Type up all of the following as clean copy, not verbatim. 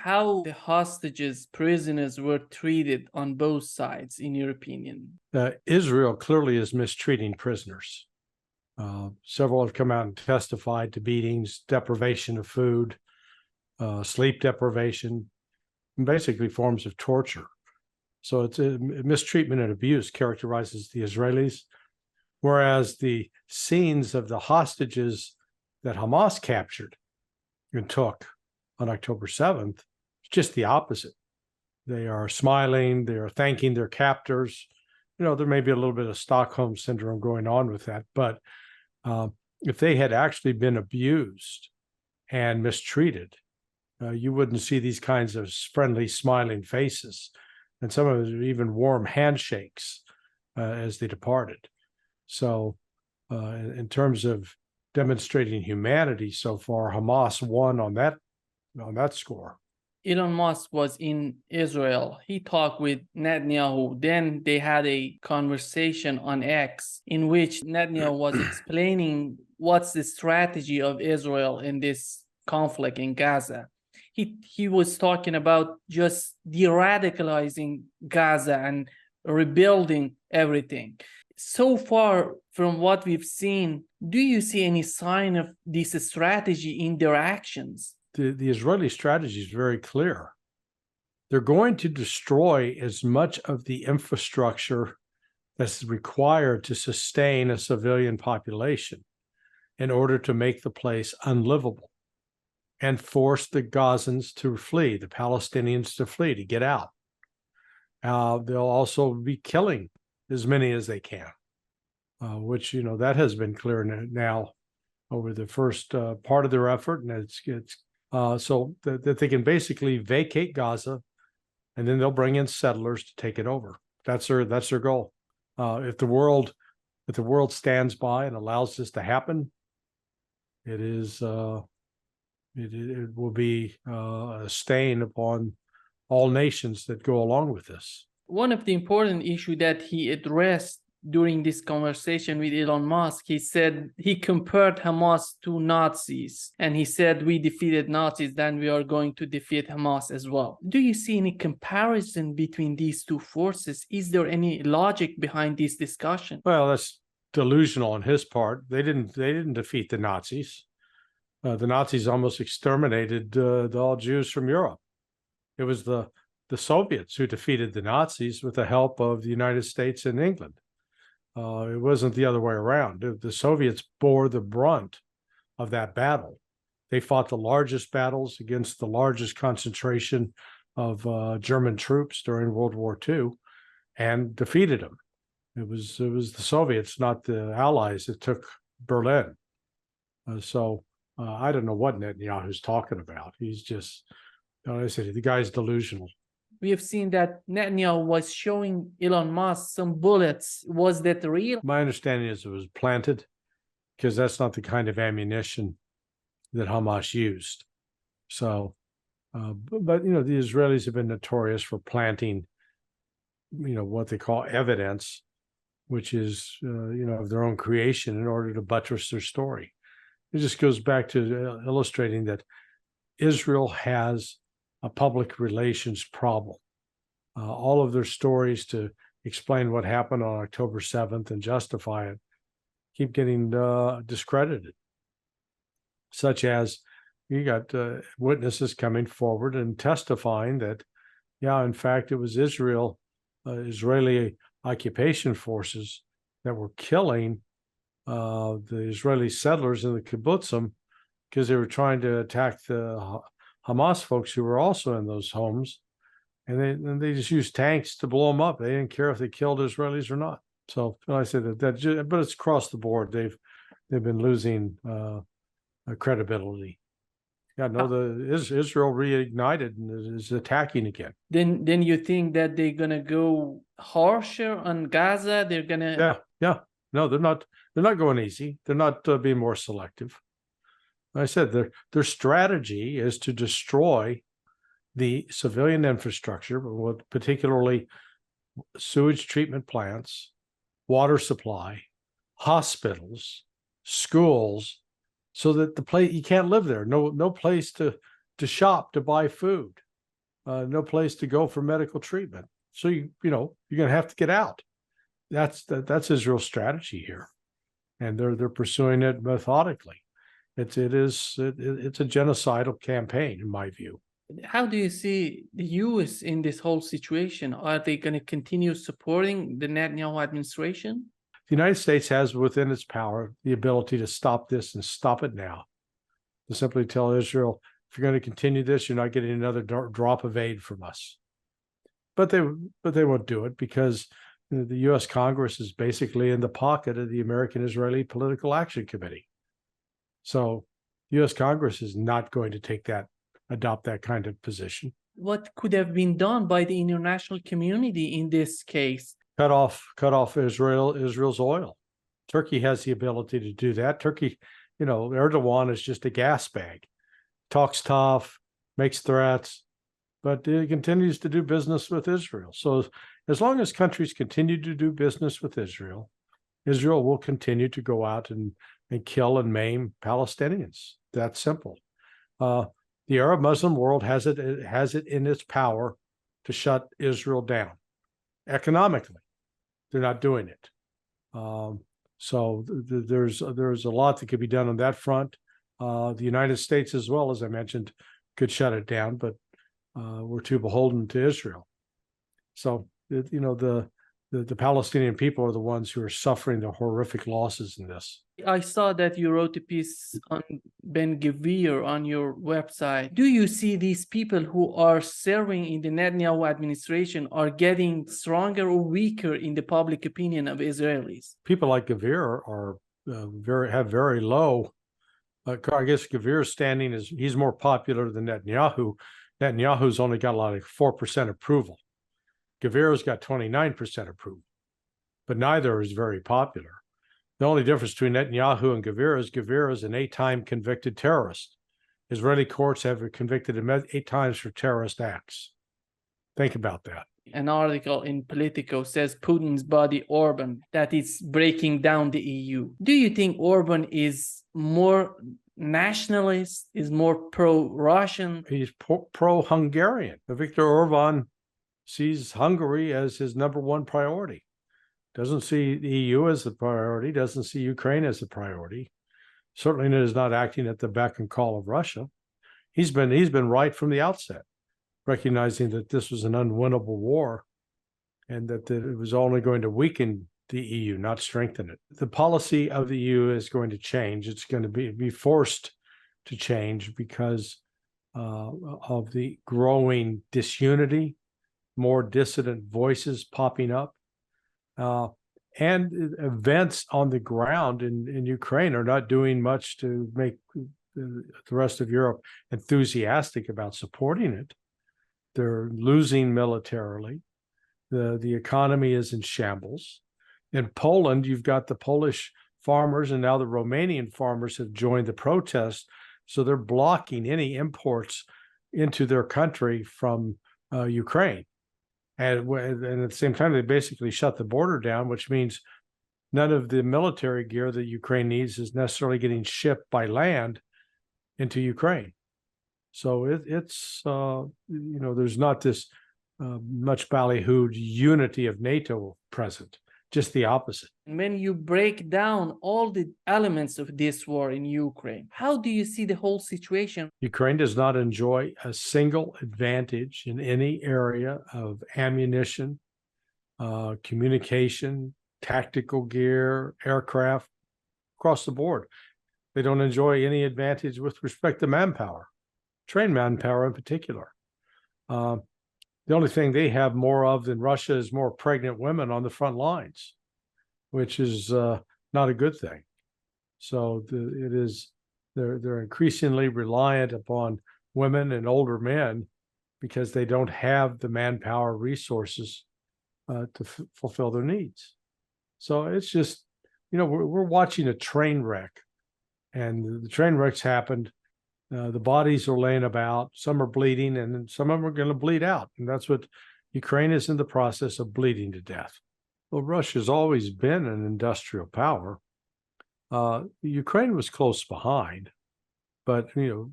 how the hostages, prisoners were treated on both sides, in your opinion? Israel clearly is mistreating prisoners. Several have come out and testified to beatings, deprivation of food, sleep deprivation, and basically forms of torture. So it's a mistreatment and abuse characterizes the Israelis, whereas the scenes of the hostages that Hamas captured and took on October 7th, it's just the opposite. They are smiling, they are thanking their captors. There may be a little bit of Stockholm syndrome going on with that, but if they had actually been abused and mistreated, you wouldn't see these kinds of friendly, smiling faces, and some of them even warm handshakes as they departed. So in terms of demonstrating humanity so far, Hamas won on that score. Elon Musk was in Israel. He talked with Netanyahu. Then they had a conversation on X in which Netanyahu was explaining what's the strategy of Israel in this conflict in Gaza. He was talking about just de-radicalizing Gaza and rebuilding everything. So far from what we've seen, do you see any sign of this strategy in their actions? The Israeli strategy is very clear. They're going to destroy as much of the infrastructure that's required to sustain a civilian population in order to make the place unlivable and force the Gazans to flee, the Palestinians to flee, to get out. They'll also be killing as many as they can, which, that has been clear now over the first part of their effort. And it's so that they can basically vacate Gaza, and then they'll bring in settlers to take it over. That's their goal. If the world stands by and allows this to happen, it will be a stain upon all nations that go along with this. One of the important issues that he addressed during this conversation with Elon Musk, he said he compared Hamas to Nazis, and he said, we defeated Nazis, then we are going to defeat Hamas as well. Do you see any comparison between these two forces? Is there any logic behind this discussion? Well, that's delusional on his part. They didn't defeat the Nazis. The Nazis almost exterminated all Jews from Europe. It was the Soviets who defeated the Nazis with the help of the United States and England. It wasn't the other way around. The Soviets bore the brunt of that battle. They fought the largest battles against the largest concentration of German troops during World War II and defeated them. It was the Soviets, not the Allies, that took Berlin. So I don't know what Netanyahu's talking about. He's just, I said, the guy's delusional. We have seen that Netanyahu was showing Elon Musk some bullets. Was that real? My understanding is it was planted, because that's not the kind of ammunition that Hamas used. So, but the Israelis have been notorious for planting, what they call evidence, which is, of their own creation in order to buttress their story. It just goes back to illustrating that Israel has a public relations problem. All of their stories to explain what happened on October 7th and justify it keep getting discredited, such as you got witnesses coming forward and testifying that, in fact, it was Israeli occupation forces that were killing the Israeli settlers in the kibbutzim because they were trying to attack the Hamas folks who were also in those homes, and they just used tanks to blow them up. They didn't care if they killed Israelis or not. So I said that, but it's across the board. They've been losing credibility. Israel reignited and is attacking again. Then you think that they're gonna go harsher on Gaza? They're gonna No, they're not going easy. They're not being more selective. I said their strategy is to destroy the civilian infrastructure, particularly sewage treatment plants, water supply, hospitals, schools, so that you can't live there. No place to shop, to buy food. no place to go for medical treatment. So you're going to have to get out. That's Israel's strategy here, and they're pursuing it methodically. It's a genocidal campaign, in my view. How do you see the U.S. in this whole situation? Are they going to continue supporting the Netanyahu administration? The United States has within its power the ability to stop this and stop it now. To simply tell Israel, if you're going to continue this, you're not getting another drop of aid from us. But they won't do it because the U.S. Congress is basically in the pocket of the American-Israeli Political Action Committee. So U.S. Congress is not going to adopt that kind of position. What could have been done by the international community in this case? Cut off Israel's oil. Turkey has the ability to do that. Turkey, Erdogan is just a gas bag. Talks tough, makes threats, but it continues to do business with Israel. So as long as countries continue to do business with Israel, Israel will continue to go out and kill and maim Palestinians. That's simple. The Arab Muslim world has it in its power to shut Israel down economically. They're not doing it. So there's a lot that could be done on that front. The United States, as well, as I mentioned, could shut it down, but we're too beholden to Israel. So the Palestinian people are the ones who are suffering the horrific losses in this. I saw that you wrote a piece on Ben-Gvir on your website. Do you see these people who are serving in the Netanyahu administration are getting stronger or weaker in the public opinion of Israelis? People like Gvir are very low. I guess Gvir's standing he's more popular than Netanyahu. Netanyahu's only got like 4% approval. Gvir's got 29% approval, but neither is very popular. The only difference between Netanyahu and Gvir is an 8-time convicted terrorist. Israeli courts have convicted him 8 times for terrorist acts. Think about that. An article in Politico says Putin's buddy Orban, that it's breaking down the EU. Do you think Orban is more nationalist, is more pro-Russian? He's pro-Hungarian. Viktor Orban sees Hungary as his number one priority. Doesn't see the EU as a priority, doesn't see Ukraine as a priority. Certainly is not acting at the beck and call of Russia. He's been right from the outset, recognizing that this was an unwinnable war and that it was only going to weaken the EU, not strengthen it. The policy of the EU is going to change. It's going to be forced to change because of the growing disunity, more dissident voices popping up. And events on the ground in Ukraine are not doing much to make the rest of Europe enthusiastic about supporting it. They're losing militarily. The economy is in shambles. In Poland, you've got the Polish farmers and now the Romanian farmers have joined the protest. So they're blocking any imports into their country from Ukraine. And at the same time, they basically shut the border down, which means none of the military gear that Ukraine needs is necessarily getting shipped by land into Ukraine. So it's there's not this much ballyhooed unity of NATO present, just the opposite. When you break down all the elements of this war in Ukraine, how do you see the whole situation? Ukraine does not enjoy a single advantage in any area of ammunition, communication, tactical gear, aircraft, across the board. They don't enjoy any advantage with respect to manpower, trained manpower in particular. The only thing they have more of than Russia is more pregnant women on the front lines, which is not a good thing. So they're increasingly reliant upon women and older men because they don't have the manpower resources to fulfill their needs. So it's just, we're watching a train wreck, and the train wreck's happened. The bodies are laying about, some are bleeding, and some of them are going to bleed out. And that's what Ukraine is in the process of bleeding to death. Well, Russia's always been an industrial power. Ukraine was close behind, but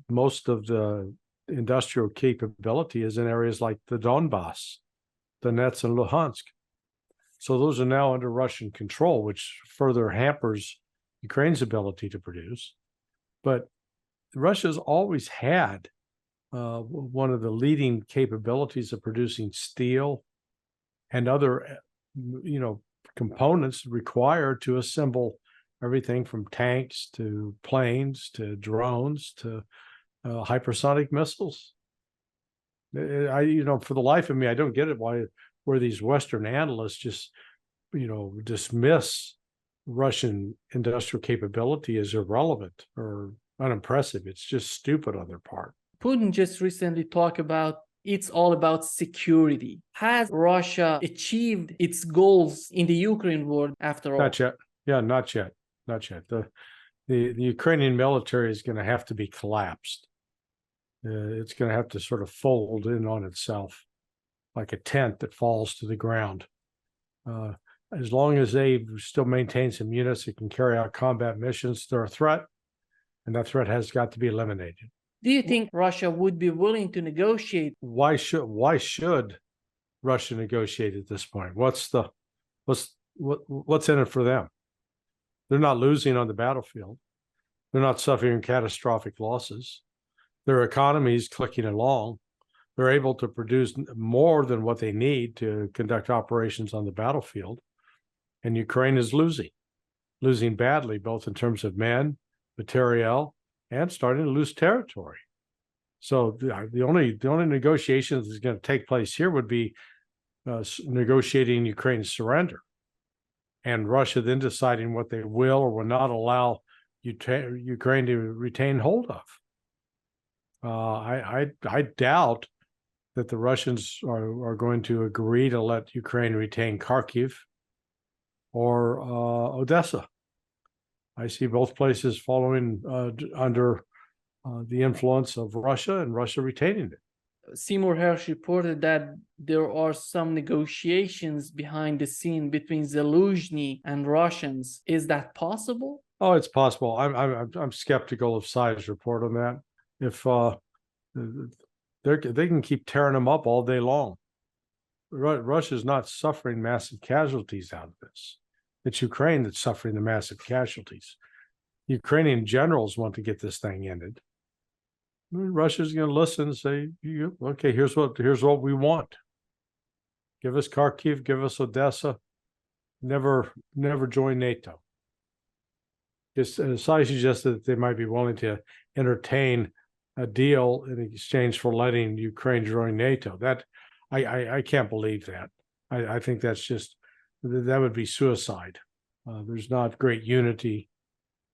most of the industrial capability is in areas like the Donbass, Donetsk, and Luhansk. So those are now under Russian control, which further hampers Ukraine's ability to produce. But Russia's always had one of the leading capabilities of producing steel and other, components required to assemble everything from tanks to planes to drones to hypersonic missiles. For the life of me, I don't get it where these Western analysts just, dismiss Russian industrial capability as irrelevant or unimpressive. It's just stupid on their part. Putin just recently talked about it's all about security. Has Russia achieved its goals in the Ukraine war after all? Not yet. Yeah, not yet. Not yet. The Ukrainian military is going to have to be collapsed. It's going to have to sort of fold in on itself like a tent that falls to the ground. As long as they still maintain some units that can carry out combat missions, they're a threat, and that threat has got to be eliminated. Do you think Russia would be willing to negotiate? Why should Russia negotiate at this point? What's in it for them? They're not losing on the battlefield. They're not suffering catastrophic losses. Their economy is clicking along. They're able to produce more than what they need to conduct operations on the battlefield. And Ukraine is losing badly, both in terms of men, materiel, and starting to lose territory. So the only negotiations that's going to take place here would be negotiating Ukraine's surrender, and Russia then deciding what they will or will not allow Ukraine to retain hold of. I doubt that the Russians are going to agree to let Ukraine retain Kharkiv or Odessa. I see both places following under the influence of Russia and Russia retaining it. Seymour Hersh reported that there are some negotiations behind the scene between Zelensky and Russians. Is that possible? Oh, it's possible. I'm skeptical of Sai's report on that. If they can keep tearing them up all day long, Russia's not suffering massive casualties out of this. It's Ukraine that's suffering the massive casualties. Ukrainian generals want to get this thing ended. Russia's going to listen and say, okay, here's what we want. Give us Kharkiv, give us Odessa. Never join NATO. Sai suggested that they might be willing to entertain a deal in exchange for letting Ukraine join NATO. That I can't believe that. I think that would be suicide. There's not great unity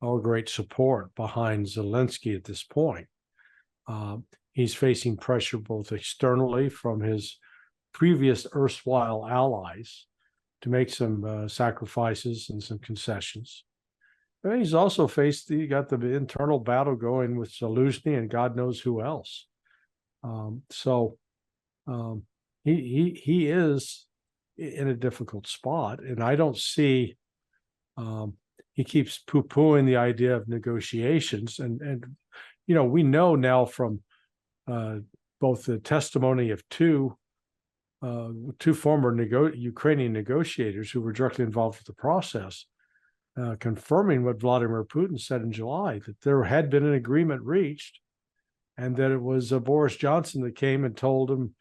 or great support behind Zelensky at this point. He's facing pressure both externally from his previous erstwhile allies to make some sacrifices and some concessions. And he's also got the internal battle going with Zelensky and God knows who else. He is in a difficult spot, and I don't see. He keeps poo-pooing the idea of negotiations, and we know now from both the testimony of two former Ukrainian negotiators who were directly involved with the process, confirming what Vladimir Putin said in July, that there had been an agreement reached, and that it was Boris Johnson that came and told him,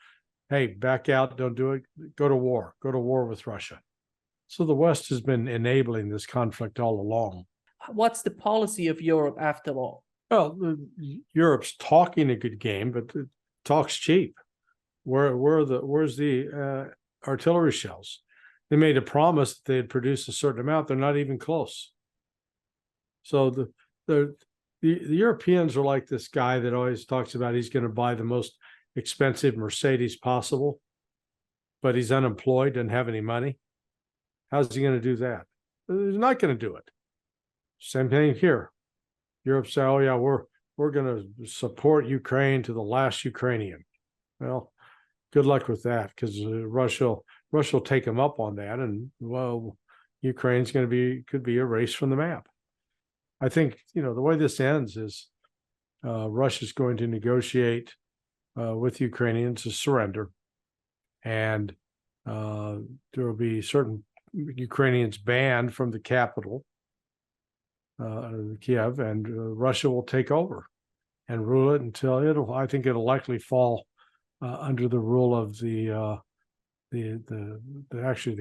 hey, back out, don't do it, go to war with Russia. So the West has been enabling this conflict all along. What's the policy of Europe after all? Well, Europe's talking a good game, but talk's cheap. Where's the artillery shells? They made a promise that they'd produce a certain amount. They're not even close. So the Europeans are like this guy that always talks about he's going to buy the most expensive Mercedes possible, but he's unemployed, doesn't have any money. How's he going to do that? He's not going to do it. Same thing here. Europe say, oh yeah, we're going to support Ukraine to the last Ukrainian. Well, good luck with that, because Russia will take them up on that, and well, Ukraine's could be erased from the map. I think the way this ends is Russia's going to negotiate with Ukrainians to surrender, and there will be certain Ukrainians banned from the capital, Kiev, and Russia will take over and rule it until I think it'll likely fall under the rule of the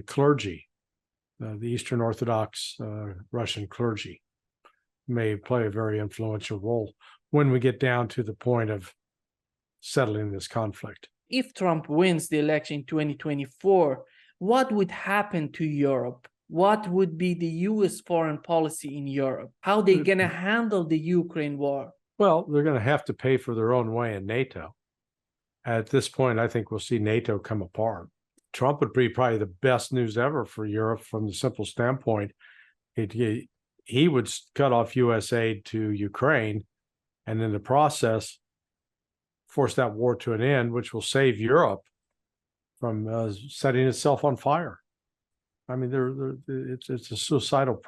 clergy, the Eastern Orthodox Russian clergy may play a very influential role when we get down to the point of settling this conflict. If Trump wins the election in 2024, what would happen to Europe? What would be the U.S. foreign policy in Europe? How are they going to handle the Ukraine war? Well, they're going to have to pay for their own way in NATO. At this point, I think we'll see NATO come apart. Trump would be probably the best news ever for Europe from the simple standpoint. He would cut off U.S. aid to Ukraine, and in the process, force that war to an end, which will save Europe from setting itself on fire. I mean, it's a suicidal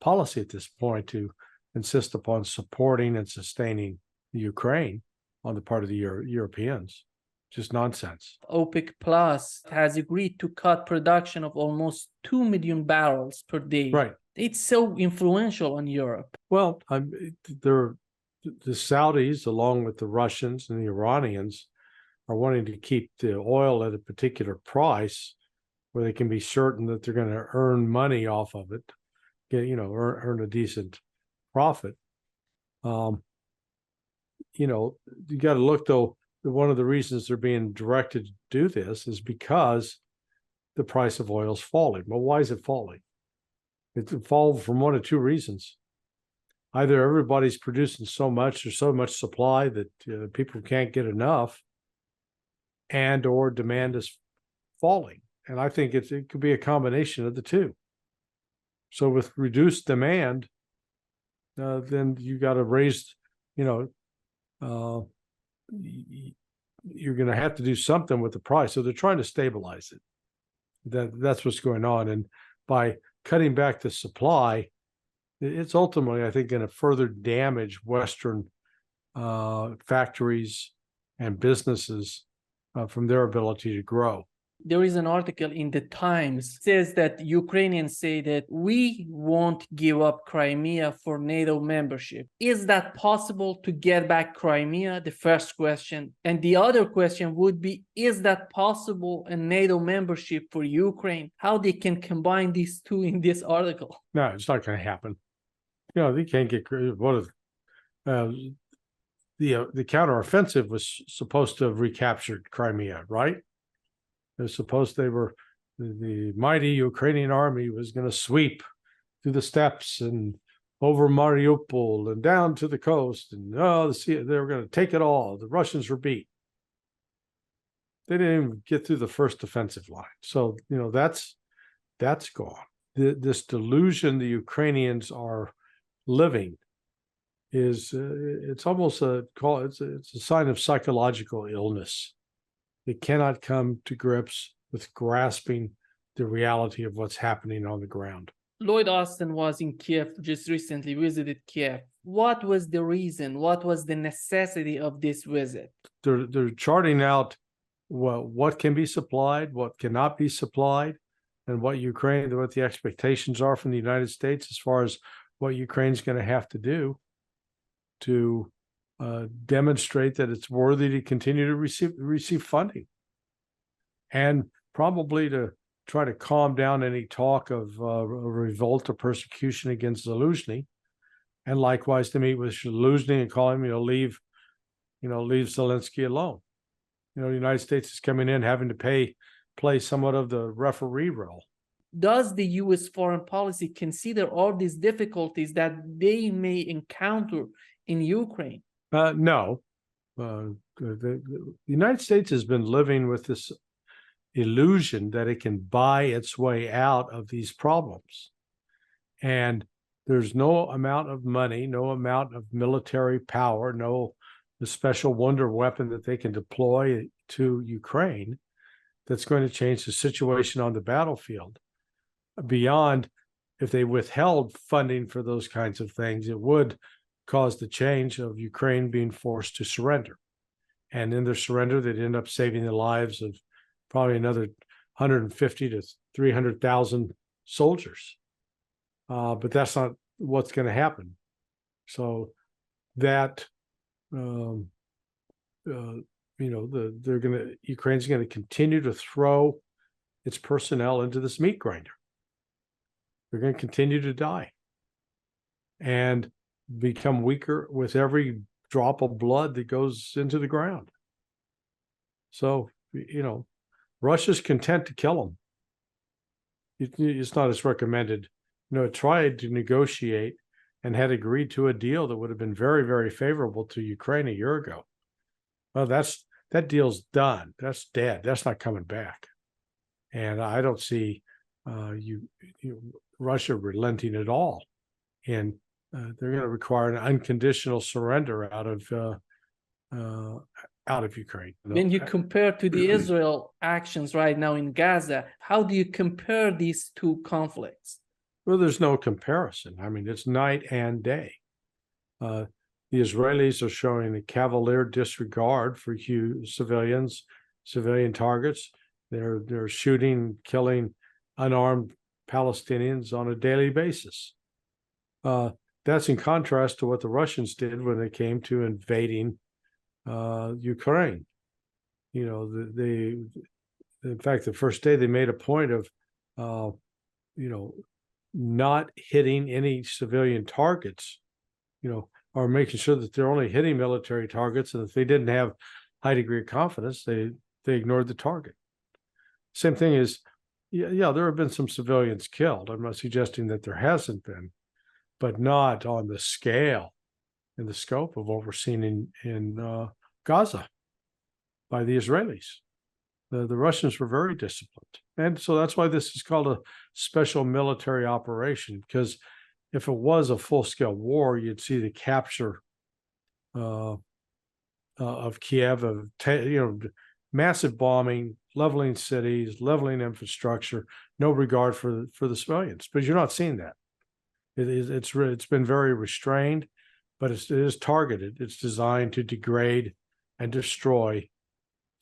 policy at this point to insist upon supporting and sustaining Ukraine on the part of the Europeans. Just nonsense. OPEC Plus has agreed to cut production of almost 2 million barrels per day. Right. It's so influential on Europe. Well, the Saudis, along with the Russians and the Iranians, are wanting to keep the oil at a particular price where they can be certain that they're going to earn money off of it, earn a decent profit. You got to look, though, one of the reasons they're being directed to do this is because the price of oil is falling. Well, why is it falling? It's fallen from one of two reasons. Either everybody's producing so much, there's so much supply that people can't get enough, and or demand is falling. And I think it could be a combination of the two. So with reduced demand, then you got to raise, you're going to have to do something with the price. So they're trying to stabilize it. That's what's going on. And by cutting back the supply, it's ultimately, I think, going to further damage Western factories and businesses from their ability to grow. There is an article in the Times says that Ukrainians say that we won't give up Crimea for NATO membership. Is that possible to get back Crimea? The first question. And the other question would be, is that possible a NATO membership for Ukraine? How they can combine these two in this article? No, it's not going to happen. They can't get the counteroffensive was supposed to have recaptured Crimea, right? The mighty Ukrainian army was going to sweep through the steppes and over Mariupol and down to the coast, and they were going to take it all. The Russians were beat. They didn't even get through the first defensive line. So, that's gone. This delusion the Ukrainians are living is it's almost it's a sign of psychological illness. They cannot come to grips with grasping the reality of what's happening on the ground. Lloyd Austin was in Kiev, just recently visited Kiev. What was the reason? What was the necessity of this visit? They're charting out what can be supplied, what cannot be supplied, and what the expectations are from the United States as far as what Ukraine's going to have to do to demonstrate that it's worthy to continue to receive funding, and probably to try to calm down any talk of revolt or persecution against Zelensky, and likewise to meet with Zelensky and call him, leave Zelensky alone. The United States is coming in having to play somewhat of the referee role. Does the U.S. foreign policy consider all these difficulties that they may encounter in Ukraine? No. The United States has been living with this illusion that it can buy its way out of these problems. And there's no amount of money, no amount of military power, no special wonder weapon that they can deploy to Ukraine that's going to change the situation on the battlefield. Beyond, if they withheld funding for those kinds of things, it would cause the change of Ukraine being forced to surrender. And in their surrender, they'd end up saving the lives of probably another 150 to 300,000 soldiers. But that's not what's going to happen. So that, Ukraine's going to continue to throw its personnel into this meat grinder. They're going to continue to die and become weaker with every drop of blood that goes into the ground. So, Russia's content to kill them. It's not as recommended. It tried to negotiate and had agreed to a deal that would have been very, very favorable to Ukraine a year ago. Well, that deal's done. That's dead. That's not coming back. And I don't see Russia relenting at all. And they're going to require an unconditional surrender out of Ukraine. When you compare to the Israel actions right now in Gaza, how do you compare these two conflicts? Well, there's no comparison. I mean, it's night and day. The Israelis are showing a cavalier disregard for civilian targets. They're shooting, killing unarmed Palestinians on a daily basis. That's in contrast to what the Russians did when they came to invading Ukraine. In fact, the first day they made a point of, not hitting any civilian targets, or making sure that they're only hitting military targets. And if they didn't have high degree of confidence, they ignored the target. Same thing is, there have been some civilians killed. I'm not suggesting that there hasn't been, but not on the scale and the scope of what we're seeing in Gaza by the Israelis. The Russians were very disciplined. And so that's why this is called a special military operation, because if it was a full-scale war, you'd see the capture of Kiev, massive bombing, leveling cities, leveling infrastructure, no regard for the civilians. But you're not seeing that. It's been very restrained, but it is targeted. It's designed to degrade and destroy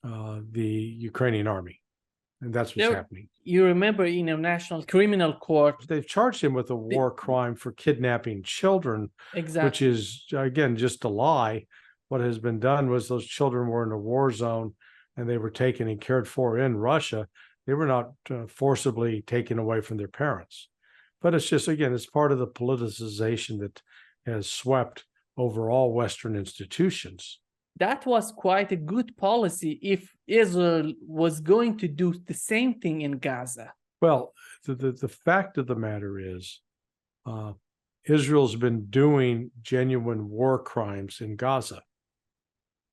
the Ukrainian army. And that's what's happening. You remember in International Criminal Court, they've charged him with a war crime for kidnapping children, exactly, which is, again, just a lie. What has been done was those children were in a war zone and they were taken and cared for in Russia. They were not forcibly taken away from their parents. But it's just, again, it's part of the politicization that has swept over all Western institutions. That was quite a good policy if Israel was going to do the same thing in Gaza. Well, the fact of the matter is, Israel's been doing genuine war crimes in Gaza.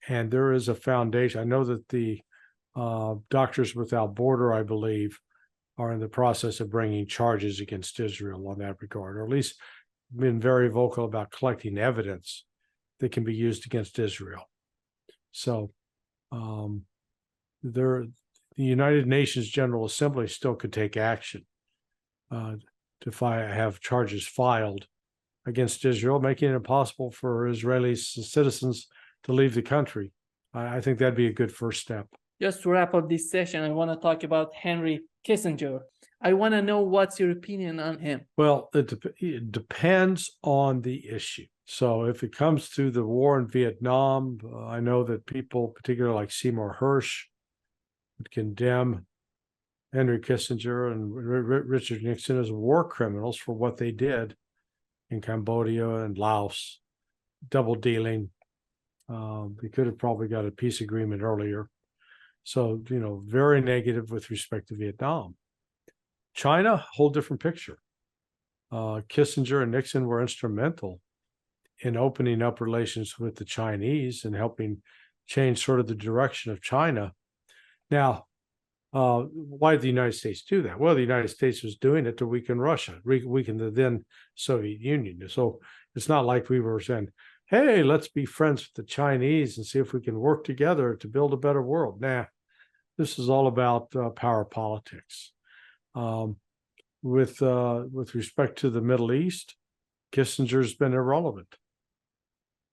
And there is a foundation. I know that the Doctors Without Border, I believe, are in the process of bringing charges against Israel on that regard, or at least been very vocal about collecting evidence that can be used against Israel. So the United Nations General Assembly still could take action to have charges filed against Israel, making it impossible for Israeli citizens to leave the country. I think that'd be a good first step. Just to wrap up this session, I want to talk about Henry Kissinger. I want to know what's your opinion on him. Well, it depends on the issue. So if it comes to the war in Vietnam, I know that people, particularly like Seymour Hersh, would condemn Henry Kissinger and Richard Nixon as war criminals for what they did in Cambodia and Laos, double dealing. They could have probably got a peace agreement earlier. So, very negative with respect to Vietnam. China, whole different picture. Kissinger and Nixon were instrumental in opening up relations with the Chinese and helping change sort of the direction of China. Now, why did the United States do that? Well, the United States was doing it to weaken Russia, weaken the then Soviet Union. So it's not like we were saying, hey, let's be friends with the Chinese and see if we can work together to build a better world. Nah, this is all about power politics. With respect to the Middle East, Kissinger's been irrelevant.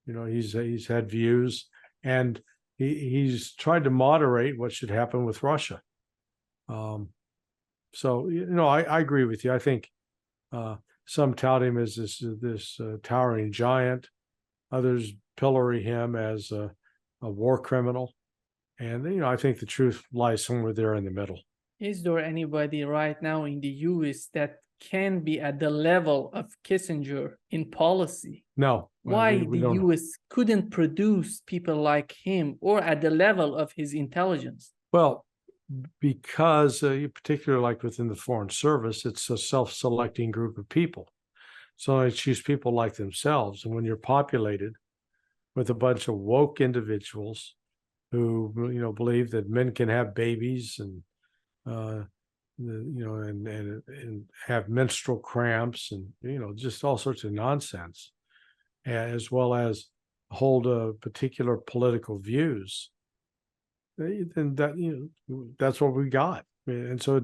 He's had views, and he's tried to moderate what should happen with Russia. So I agree with you. I think some tout him as this towering giant. Others pillory him as a war criminal. And I think the truth lies somewhere there in the middle. Is there anybody right now in the US that can be at the level of Kissinger in policy? No. Why we the don't know. US couldn't produce people like him or at the level of his intelligence? Well, because particularly like within the Foreign Service, it's a self-selecting group of people. So they choose people like themselves. And when you're populated with a bunch of woke individuals who believe that men can have babies and and have menstrual cramps and just all sorts of nonsense, as well as hold particular political views, then that's what we got. And so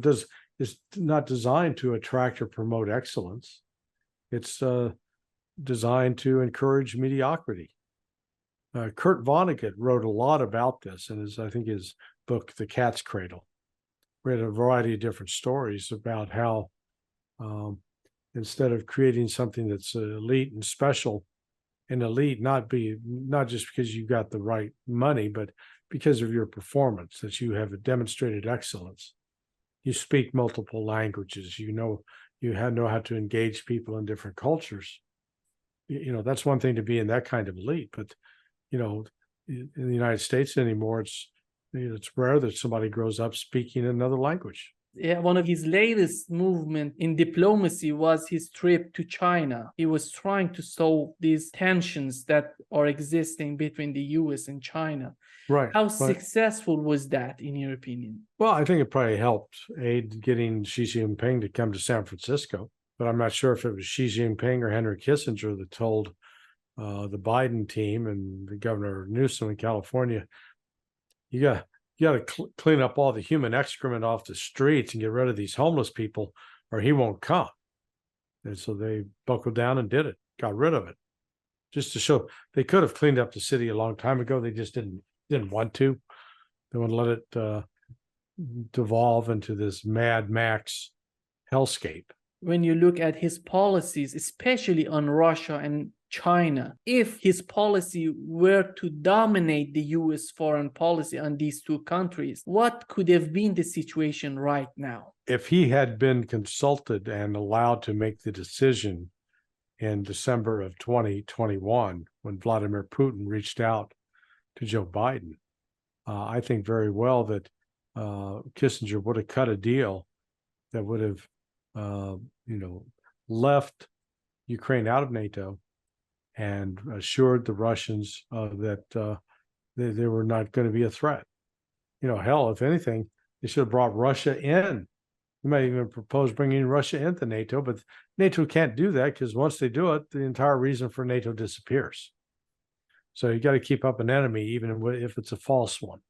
it's not designed to attract or promote excellence. It's designed to encourage mediocrity. Kurt Vonnegut wrote a lot about this in I think his book, The Cat's Cradle. Read a variety of different stories about how instead of creating something that's elite and special, and elite not just because you got the right money, but because of your performance, that you have demonstrated excellence. You speak multiple languages. You know how to engage people in different cultures. That's one thing to be in that kind of elite, but in the United States anymore, it's rare that somebody grows up speaking another language. Yeah, one of his latest movement in diplomacy was his trip to China. He was trying to solve these tensions that are existing between the US and China. Right. How successful was that, in your opinion? Well, I think it probably helped aid getting Xi Jinping to come to San Francisco, but I'm not sure if it was Xi Jinping or Henry Kissinger that told the Biden team and the Governor Newsom in California, you got to clean up all the human excrement off the streets and get rid of these homeless people, or he won't come. And so they buckled down and did it, got rid of it, just to show they could have cleaned up the city a long time ago. They just didn't want to. They want to let it devolve into this Mad Max hellscape. When you look at his policies, especially on Russia and China, if his policy were to dominate the US foreign policy on these two countries, what could have been the situation right now? If he had been consulted and allowed to make the decision in December of 2021, when Vladimir Putin reached out to Joe Biden, I think very well that Kissinger would have cut a deal that would have left Ukraine out of NATO and assured the Russians that they were not going to be a threat. Hell, if anything, they should have brought Russia in. They might even propose bringing Russia into NATO, but NATO can't do that because once they do it, the entire reason for NATO disappears. So you got to keep up an enemy, even if it's a false one.